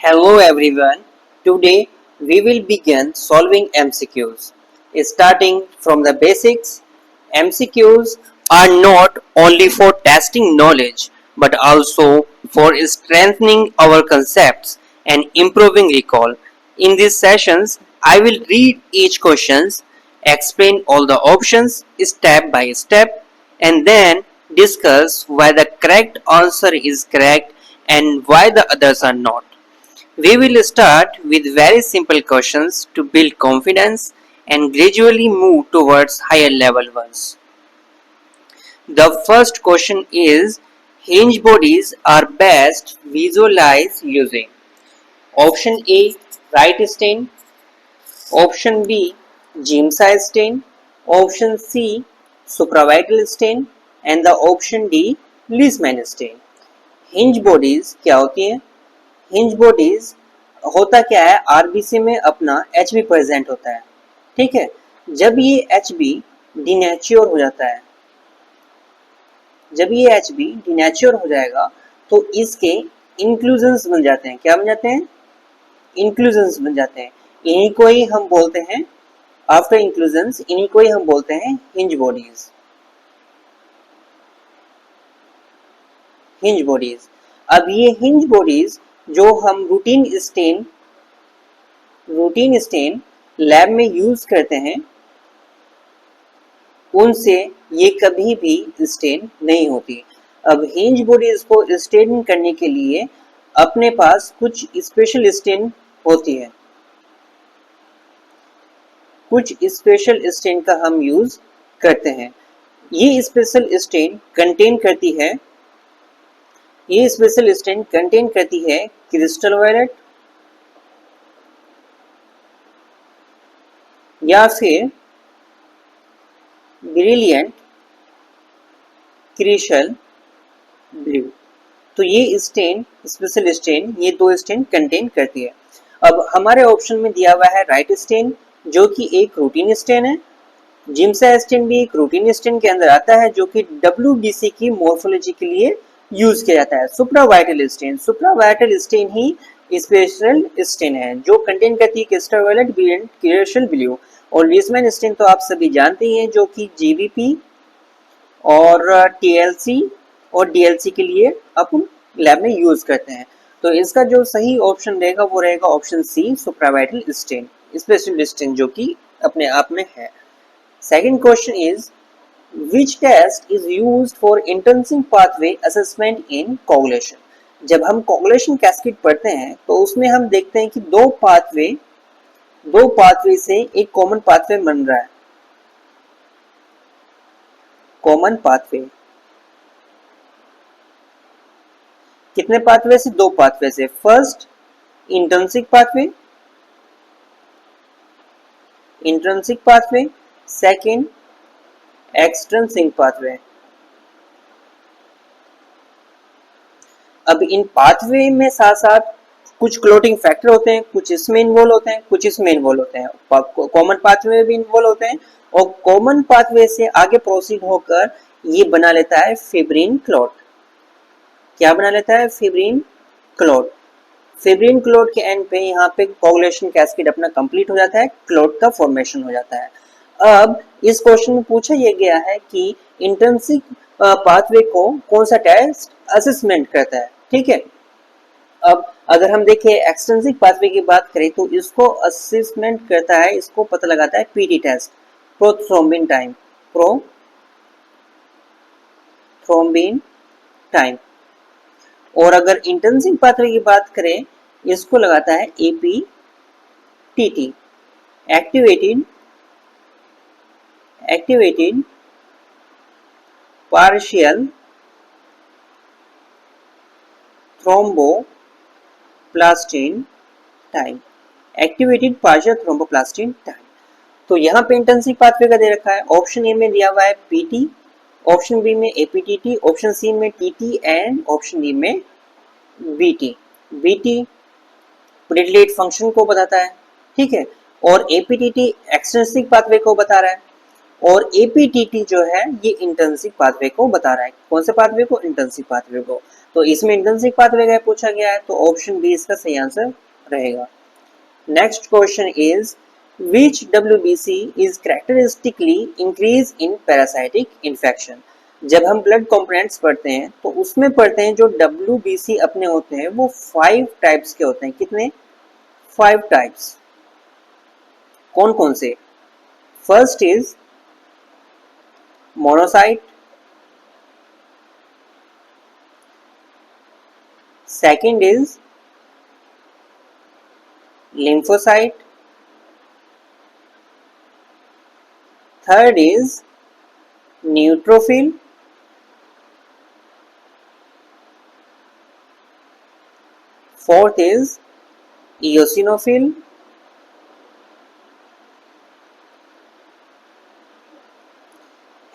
Hello everyone. Today we will begin solving MCQs. Starting from the basics, MCQs are not only for testing knowledge but also for strengthening our concepts and improving recall. In these sessions, I will read each questions, explain all the options step by step, and then discuss why the correct answer is correct and why the others are not. We will start with very simple questions to build confidence and gradually move towards higher level ones. The first question is hinge bodies are best visualized using option A right stain, option B gym size stain, option C supravital stain and the option D Leishman stain. Hinge bodies क्या होती हैं? Hinge bodies होता क्या है, RBC में अपना H be present होता है. ठीक है, जब ये एच बी डिनेच्योर हो जाता है, जब ये एच बी डिनेच्योर हो जाएगा तो इसके इंक्लूजन्स बन जाते हैं. क्या बन जाते हैं? इंक्लूजन्स बन जाते हैं. इन्हीं को ही हम बोलते हैं आफ्टर इंक्लूजन्स, इन्हीं को ही हम बोलते हैं हिंज बॉडीज. Hinge bodies. अब ये हिंज बॉडीज जो हम रूटीन स्टेन लैब में यूज करते हैं, उनसे ये कभी भी स्टेन नहीं होती. अब हिंज बॉडीज को स्टेन करने के लिए अपने पास कुछ स्पेशल स्टेन होती है. कुछ स्पेशल स्टेन का हम यूज करते हैं. ये स्पेशल स्टेन कंटेन करती है क्रिस्टल वायलेट या फिर ब्रिलियंट क्रिस्टल ब्लू. तो ये स्टेन, स्पेशल स्टेन, ये दो स्टेन कंटेन करती है. अब हमारे ऑप्शन में दिया हुआ है राइट स्टेन जो कि एक रूटीन स्टेन है. जिम्सा स्टेन भी एक रूटीन स्टेन के अंदर आता है जो कि WBC की मॉर्फोलॉजी के लिए यूज किया जाता है. सुप्रावाइटल स्टेन ही स्पेशल स्टेन है जो कंटेन करती है crystal violet, brilliant crystal blue. और लीशमैन स्टेन तो आप सभी जानते हैं जो कि GBP और TLC और DLC के लिए अपन लैब में यूज करते हैं. तो इसका जो सही ऑप्शन रहेगा वो रहेगा option C supravital stain, special stain जो कि अपने आप में है. Second question is Which test is used for intrinsic pathway assessment in coagulation? जब हम coagulation कैस्केड पढ़ते हैं तो उसमें हम देखते हैं कि दो पाथवे से एक कॉमन पाथवे बन रहा है. कॉमन पाथवे कितने पाथवे से? दो पाथवे से. First intrinsic pathway, second extrinsic pathway. अब इन पाथवे में साथ साथ कुछ क्लोटिंग फैक्टर होते हैं, कुछ इसमें इन्वॉल्व होते हैं, कुछ इसमें इन्वॉल्व होते हैं. कॉमन पाथवे में भी इन्वॉल्व होते हैं और कॉमन पाथवे से आगे प्रोसीड होकर ये बना लेता है फिब्रिन क्लॉट. क्या बना लेता है? Fibrin clot. फिब्रिन क्लॉट के एंड पे यहाँ पे कोगुलेशन कैस्केड अपना कंप्लीट हो जाता है, क्लॉट का फॉर्मेशन हो जाता है. अब इस क्वेश्चन में पूछा यह गया है कि इंट्रिंसिक पाथवे को कौन सा टेस्ट असेसमेंट करता है. ठीक है, अब अगर हम देखें एक्सट्रिंसिक पाथवे की बात करें तो इसको असेसमेंट करता है, इसको पता लगाता है PT टेस्ट, प्रोथ्रोम्बिन टाइम. और अगर इंट्रिंसिक पाथवे की बात करें इसको लगाता है APTT, activated partial thromboplastin time. तो यहाँ पे इंट्रिंसिक पाथवे का दे रखा है. ऑप्शन ए में दिया हुआ है PT, ऑप्शन बी में APTT, ऑप्शन सी में TT एंड ऑप्शन डी में BT. प्लेटलेट फंक्शन को बताता है. ठीक है, और APTT एक्सट्रिंसिक पाथवे को बता रहा है और APTT जो है ये इंट्रिंसिक पाथवे को बता रहा है. कौन से पाथवे को? इंट्रिंसिक पाथवे को. तो इसमें इंट्रिंसिक पाथवे का पूछा गया है, तो ऑप्शन बी इसका सही आंसर रहेगा। Next question is which WBC is characteristically increase in parasitic infection. जब हम ब्लड कंपोनेंट्स पढ़ते हैं तो उसमें पढ़ते हैं जो WBC अपने होते हैं वो 5 टाइप्स के होते हैं। कितने? 5 टाइप्स। कौन कौन से? First is monocyte, second is lymphocyte, third is neutrophil, fourth is eosinophil,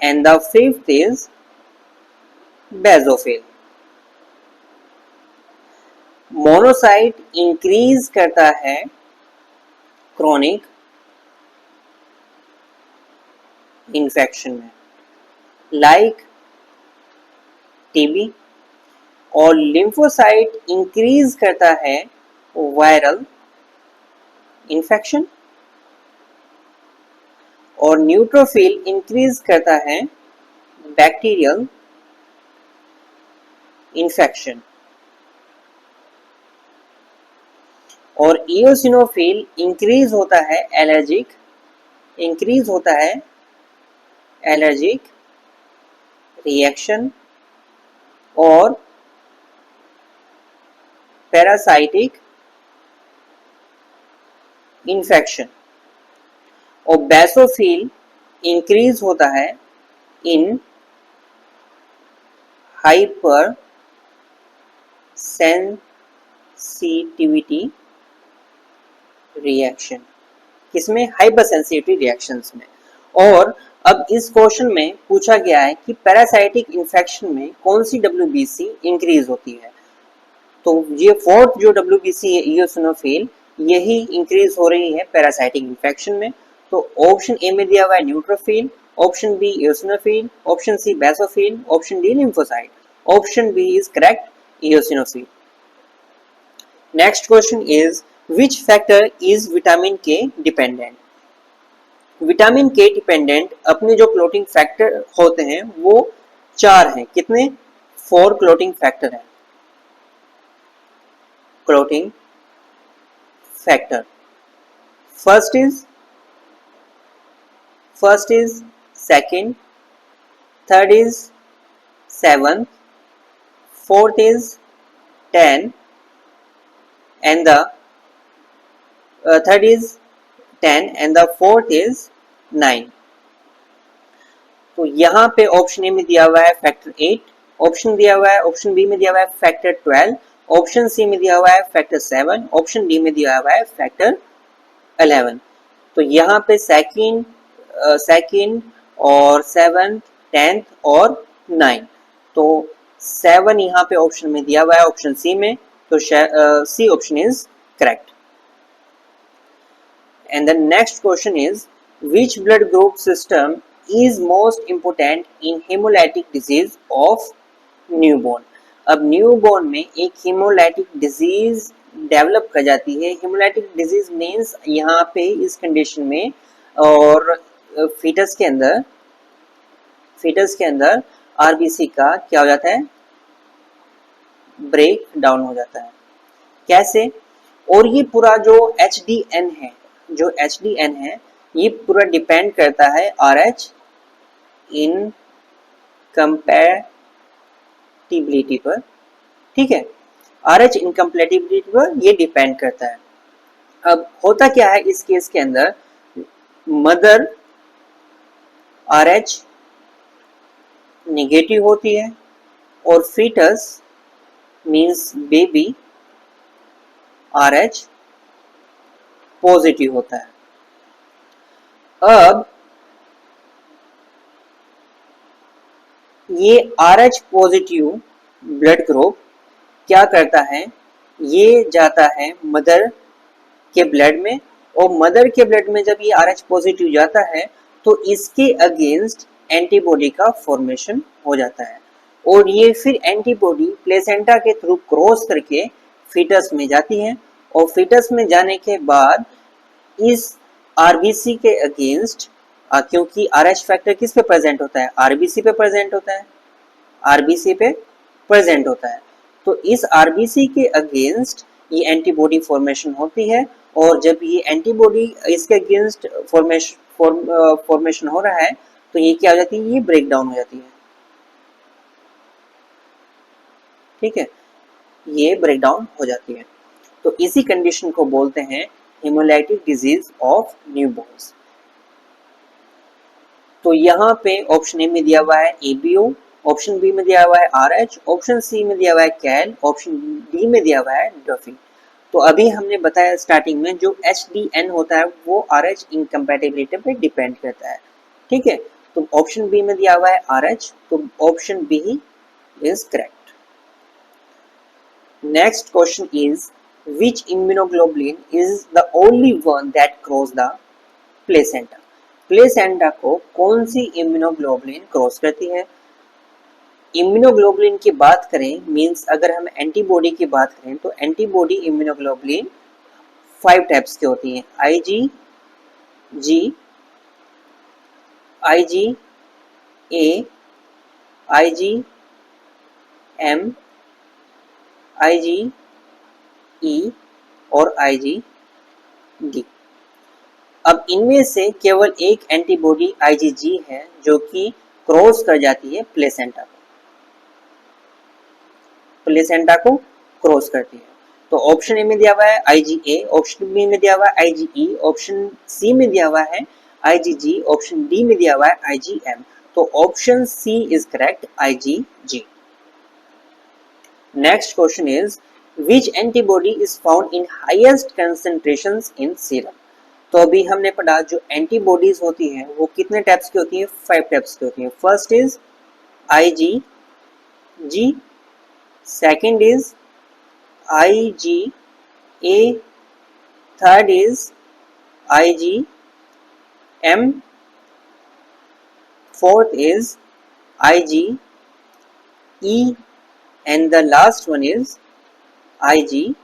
and the fifth is basophil। Monocyte increase करता है क्रोनिक इन्फेक्शन में लाइक टीबी, और लिम्फोसाइट इंक्रीज करता है वायरल इन्फेक्शन, और न्यूट्रोफिल इंक्रीज करता है बैक्टीरियल इन्फेक्शन, और इओसिनोफिल इंक्रीज होता है एलर्जिक रिएक्शन और पैरासाइटिक इन्फेक्शन, और बेसोफिल इंक्रीज होता है इन हाइपर सेंसिटिविटी रिएक्शन। किसमें? हाइपर सेंसिटिविटी रिएक्शंस में। और अब इस क्वेश्चन में पूछा गया है कि पैरासाइटिक इन्फेक्शन में कौन सी WBC इंक्रीज होती है। तो ये फोर्थ जो WBC है इओसिनोफिल, यही इंक्रीज हो रही है पैरासाइटिक इन्फेक्शन में। तो ऑप्शन ए में दिया हुआ है neutrophil, option B eosinophil, option C basophil, option D lymphocyte. Option B is correct, eosinophil. Next question is Which factor is vitamin K dependent? Vitamin K dependent अपने जो clotting factor होते हैं वो 4 हैं। कितने? 4 क्लोटिंग फैक्टर हैं। Clotting factor first is second, third is 7, fourth is 10 and the third is 10 and the fourth is 9। तो यहाँ पे ऑप्शन ए में दिया हुआ है फैक्टर 8, ऑप्शन दिया हुआ है ऑप्शन बी में दिया हुआ है फैक्टर 12, ऑप्शन सी में दिया हुआ है फैक्टर 7, ऑप्शन डी में दिया हुआ है फैक्टर 11। तो यहाँ पे सेकंड और 7th 10th और 9, तो 7 यहाँ पे ऑप्शन में दिया हुआ है ऑप्शन सी में, तो C option is correct. And the next question is which blood group system is most important in hemolytic disease of newborn? अब न्यूबॉर्न में एक hemolytic disease डेवलप कर जाती है। hemolytic disease means यहाँ पे इस कंडीशन में और फीटस के अंदर आरबीसी का क्या हो जाता है? ब्रेक डाउन हो जाता है। कैसे? और ये पूरा जो HDN है ये पूरा डिपेंड करता है RH इन कंपैटिबिलिटी पर। ठीक है, RH इनकम्पैटिबिलिटी पर ये डिपेंड करता है। अब होता क्या है इस केस के अंदर, मदर RH नेगेटिव होती है और foetus means baby RH positive होता है। अब ये RH पॉजिटिव ब्लड ग्रुप क्या करता है, ये जाता है मदर के ब्लड में, और मदर के ब्लड में जब ये RH पॉजिटिव जाता है तो इसके अगेंस्ट एंटीबॉडी का फॉर्मेशन हो जाता है। और ये फिर एंटीबॉडी प्लेसेंटा के थ्रू क्रॉस करके फीटस में जाती है और फीटस में जाने के बाद इस आरबीसी के अगेंस्ट, क्योंकि आरएच फैक्टर किस पे प्रेजेंट होता है, आरबीसी पे प्रेजेंट होता है, आरबीसी पे प्रेजेंट होता है। तो इस आरबीसी के अगेंस्ट ये एंटीबॉडी फॉर्मेशन होती है और जब ये एंटीबॉडी इसके अगेंस्ट फॉर्मेशन हो रहा है तो ये क्या हो जाती है, ये ब्रेक डाउन हो जाती है। ठीक है, ये ब्रेक डाउन हो जाती है। तो इसी कंडीशन को बोलते हैं हेमोलाइटिक डिजीज ऑफ न्यूबॉर्न्स। तो यहाँ पे ऑप्शन ए में दिया हुआ है एबीओ, ऑप्शन बी में दिया हुआ है आरएच, ऑप्शन सी में दिया हुआ है कैल, ऑप्शन डी में दिया हुआ है डफी। तो अभी हमने बताया स्टार्टिंग में जो HDN होता है वो RH इनकम्पैटिबिलिटी पे डिपेंड करता है। ठीक है, तो ऑप्शन बी में दिया हुआ है RH, तो option B is correct. Next question is which immunoglobulin is the only one that cross the placenta? Placenta को कौन सी इम्यूनोग्लोबुलिन क्रॉस करती है? इम्यूनोग्लोबुलिन की बात करें, मींस अगर हम एंटीबॉडी की बात करें तो एंटीबॉडी इम्यूनोग्लोबुलिन 5 टाइप्स की होती हैं, IgG, IgA, IgM, IgE और IgD। अब इनमें से केवल एक एंटीबॉडी IgG है जो कि क्रॉस कर जाती है प्लेसेंटा को, प्लेसेंटा को क्रॉस करती है। तो ऑप्शन ए में दिया हुआ है IgA, ऑप्शन बी में दिया हुआ है IgE, ऑप्शन सी में दिया हुआ है IgG, ऑप्शन डी में दिया हुआ है IgM। तो option C is correct, IgG। Next question is which antibody is found in highest concentrations in serum? तो अभी हमने पढ़ा जो एंटीबॉडीज होती हैं वो कितने टाइप्स की होती हैं, 5 टाइप्स की होती हैं। First is IgG, second is IgA, third is IgM, fourth is IgE and the last one is IgD।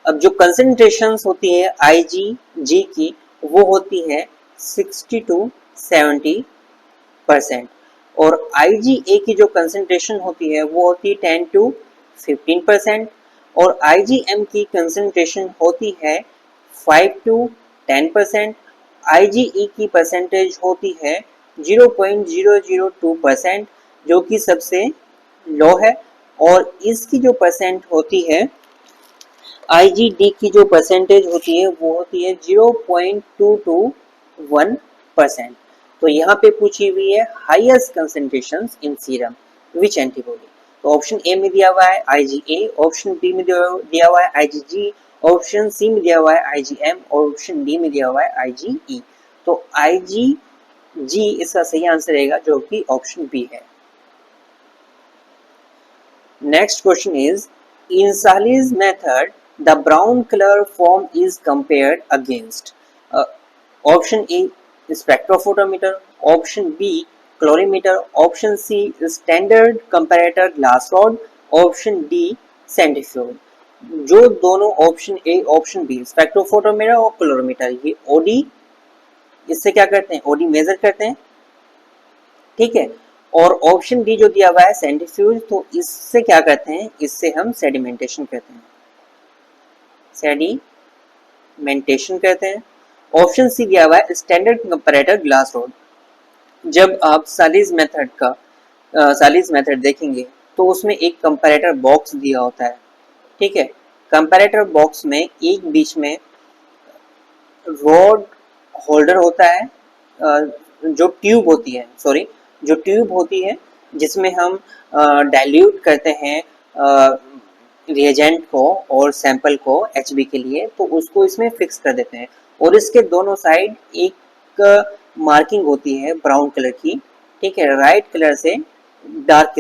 अब जो कंसंट्रेशंस होती है IgG की वो होती है 60 to 70% और IgA की जो कंसंट्रेशन होती है वो होती है 10 to 15% और IgM की कंसंट्रेशन होती है 5 to 10%। IgE की परसेंटेज होती है 0.002% जो कि सबसे लो है और इसकी जो परसेंट होती है IgD की जो परसेंटेज होती है वो होती है 0.221%। तो यहाँ पे पूछी हुई है हाईएस्ट कंसंट्रेशंस इन सीरम विच एंटीबॉडी। तो ऑप्शन ए में दिया हुआ है IgA, ऑप्शन बी में दिया हुआ है IgG, ऑप्शन सी में दिया हुआ है IgM, ऑप्शन डी में दिया हुआ है IgE। तो IgG इसका सही आंसर रहेगा जो कि ऑप्शन बी है। Next question is in Sally's method the brown color form is compared against option A spectrophotometer, option B colorimeter, option C standard comparator glass rod, option D centrifuge। जो दोनों option A option B spectrophotometer और colorimeter ये OD इससे क्या करते हैं, OD major करते हैं। ठीक है, और ऑप्शन डी जो दिया हुआ है सेंट्रीफ्यूज, तो इससे क्या करते हैं, इससे हम सेडिमेंटेशन करते हैं, सेडिमेंटेशन करते हैं। ऑप्शन सी दिया हुआ है स्टैंडर्ड कंपैरेटर ग्लास रोड। जब आप सालीज मेथड देखेंगे तो उसमें एक कंपैरेटर बॉक्स दिया होता है। ठीक है, कंपैरेटर बॉक्स में एक बीच में रॉड होल्डर होता है, जो ट्यूब होती है जिसमें हम डाइल्यूट करते हैं रिएजेंट को और सैंपल को HB के लिए, तो उसको इसमें फिक्स कर देते हैं और इसके दोनों साइड एक मार्किंग होती है ब्राउन कलर की। ठीक है, राइट से डार्क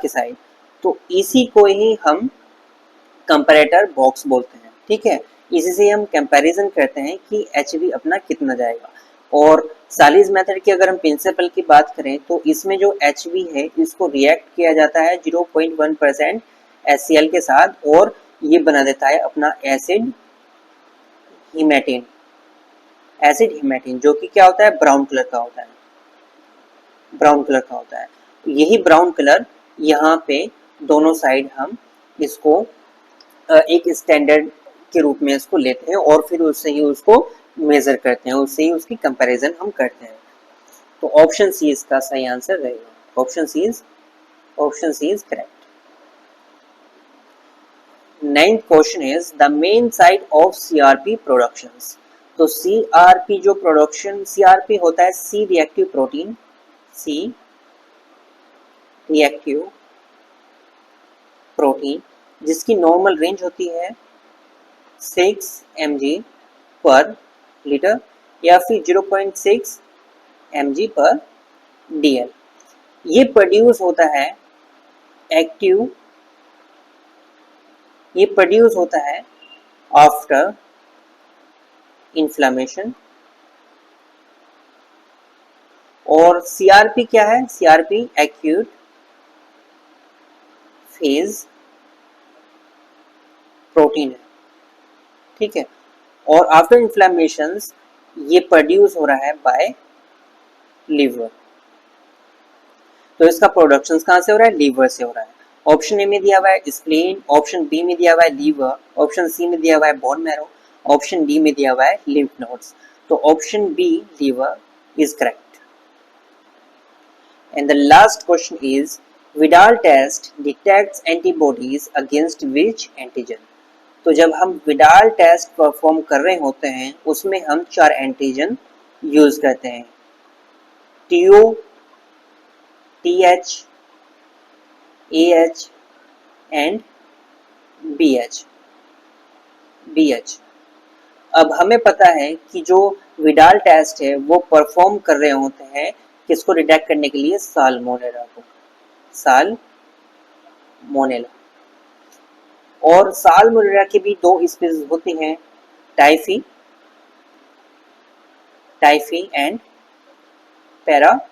की साइड, तो इसी को ही हम कंपैरेटर बॉक्स बोलते हैं। ठीक है, इसी से हम कंपैरिजन करते हैं कि HB अपना कितना जाएगा। और सालिज मेथड की अगर हम प्रिंसिपल की बात करें तो इसमें जो HB है इसको रिएक्ट किया जाता है 0.1% HCl के साथ और ये बना देता है अपना एसिड हीमेटिन जो कि क्या होता है, ब्राउन कलर का होता है, ब्राउन कलर का होता है। यही ब्राउन कलर यहाँ पे दोनों साइड हम इसको एक स्टैंडर्ड के रूप में इसको लेते हैं और फिर उससे ही उसको मेजर करते हैं, उससे ही उसकी कंपैरिजन हम करते हैं। तो ऑप्शन सी इसका सही आंसर रहेगा। Option C is correct. Ninth question is the main site of CRP productions. तो CRP जो प्रोडक्शन, CRP होता है C reactive protein, C reactive protein, जिसकी नॉर्मल रेंज होती है 6 mg पर लीटर या फिर 0.6 mg पर DL। ये प्रोड्यूस होता है एक्टिव, ये प्रोड्यूस होता है आफ्टर इन्फ्लामेशन। और CRP क्या है, CRP एक्यूट फेज प्रोटीन है, ठीक है। और आफ्टर इन्फ्लामेशन ये प्रोड्यूस हो रहा है बाय लीवर। तो इसका प्रोडक्शन कहाँ से हो रहा है, लीवर से हो रहा है। ऑप्शन ए में दिया हुआ है स्प्लीन, ऑप्शन बी में दिया हुआ है लीवर, ऑप्शन सी में दिया हुआ है बोन मैरो, ऑप्शन डी में दिया हुआ है लिम्फ नोड्स। तो option B liver is correct. And the last question is Vidal test detects antibodies against which antigen? तो जब हम विडाल टेस्ट परफॉर्म कर रहे होते हैं उसमें हम 4 एंटीजन यूज करते हैं, TO, TH, AH and BH। अब हमें पता है कि जो विडाल टेस्ट है वो परफॉर्म कर रहे होते हैं किसको डिटेक्ट करने के लिए, साल्मोनेला को, साल्मोनेला। और साल्मोनेला की भी 2 स्पीशीज होती हैं, टाइफी एंड पैराटाइफी।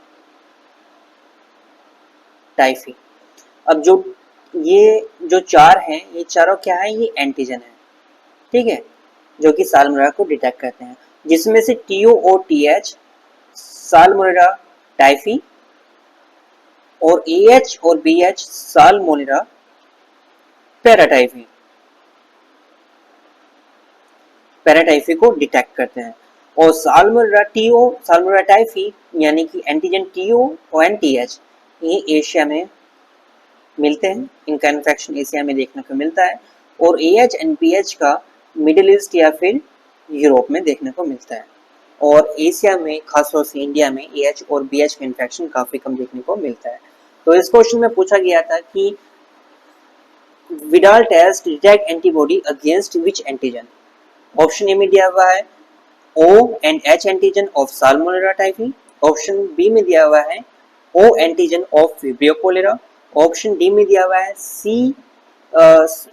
अब ये जो 4 हैं ये चारों क्या है, ये एंटीजन है, ठीक है, जो कि साल्मोनेला को डिटेक्ट करते हैं, जिसमें से TO और TH साल्मोनेला टाइफी और AH और BH साल्मोनेला पैराटाइफी को डिटेक्ट करते हैं। और साल्मोनेला TO, साल्मोनेला टाइफी यानी कि एंटीजन TO और TH ये एशिया में मिलते हैं, इनका इन्फेक्शन एशिया में देखने को मिलता है। और AH एंड BH का मिडिल ईस्ट या फिर यूरोप में देखने को मिलता है। और एशिया में खासतौर से इंडिया में AH और BH का इन्फेक्शन काफी कम देखने को मिलता है। तो इस क्वेश्चन में पूछा गया था कि Widal test detect antibody against which antigen. Option A में दिया हुआ है O and H antigen of Salmonella typhi, option B में दिया हुआ है O antigen of Vibrio cholerae, option D में दिया हुआ है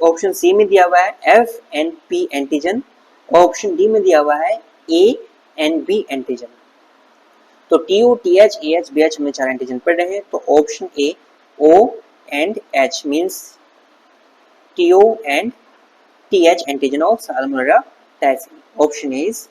ऑप्शन सी में दिया हुआ है F and P antigen, option D में दिया हुआ है A एंड B एंटीजन। तो TO, TH, AH, BH में 4 एंटीजन पढ़ रहे हैं, तो option A O and H means TO and TH antigen of Salmonella typhi. Option A is